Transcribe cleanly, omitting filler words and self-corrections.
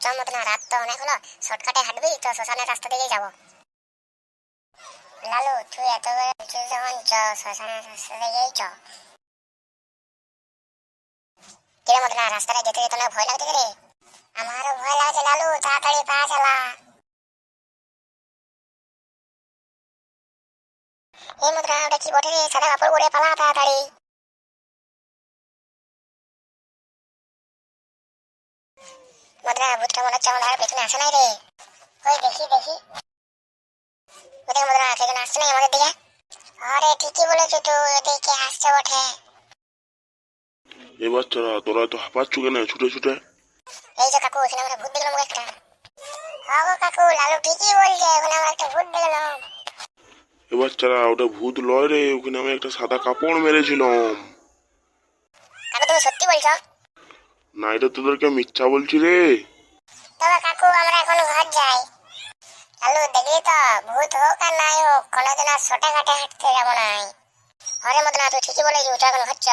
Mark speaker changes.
Speaker 1: চল মতো না, রাত তো অনেক হলো, শর্টকাটে হাঁটবি তো শ্মশানের রাস্তা দিকেই যাবো। লালু তুই এত করে বলছিস যখন, চ শ্মশানের রাস্তা দিকেই চ। কিরে মতো না, রাস্তাটা যেতে যেতে না ভয় লাগছে রে? আমারও ভয় লাগছে লালু, তাড়াতাড়ি পা চালা। এই মতো না, ওটা কি বটে রে? সাদা কাপড় পরে পালা তাড়াতাড়ি। মতো না, ভূতটা মনে হচ্ছে আমাদের পেছনে আসে নাই রে। ওই দেখি দেখি, ওদিকে মতো না সেখানে আসছে নাই আমাদের দিকে। আরে ঠিকই বলেছো তো, এদিকে আসছে বটে।
Speaker 2: এ বাচ্চারা, তোরা তো হাঁপাচ্ছ কেন ছুটে ছুটে?
Speaker 1: এই যে কাকু, এখানে আমরা ভূত দেখলাম একটা। হ্যাঁ গো কাকু, লালু ঠিকই বলছে, ওখানে আমরা একটা ভূত দেখলাম।
Speaker 2: এ বাচ্চারা, ওটা ভূত লয় রে, ওখানে আমি একটা সাদা কাপড় মেরেছিলাম।
Speaker 1: কাকু তুমি সত্যি বলছো?
Speaker 2: না, এটা তোদেরকে মিথ্যা বলছি রে।
Speaker 1: তবে কাকু আমরা এখন ঘর যাই। লালু দেখলি তো, ভূত হোক আর নাই হোক, কোনোদিন আর ছোটে ঘাটে হাঁটতে যাবো নাই। ঘরের মতো না, তুই ঠিকই বলেছিস, চল এখন ঘর চ।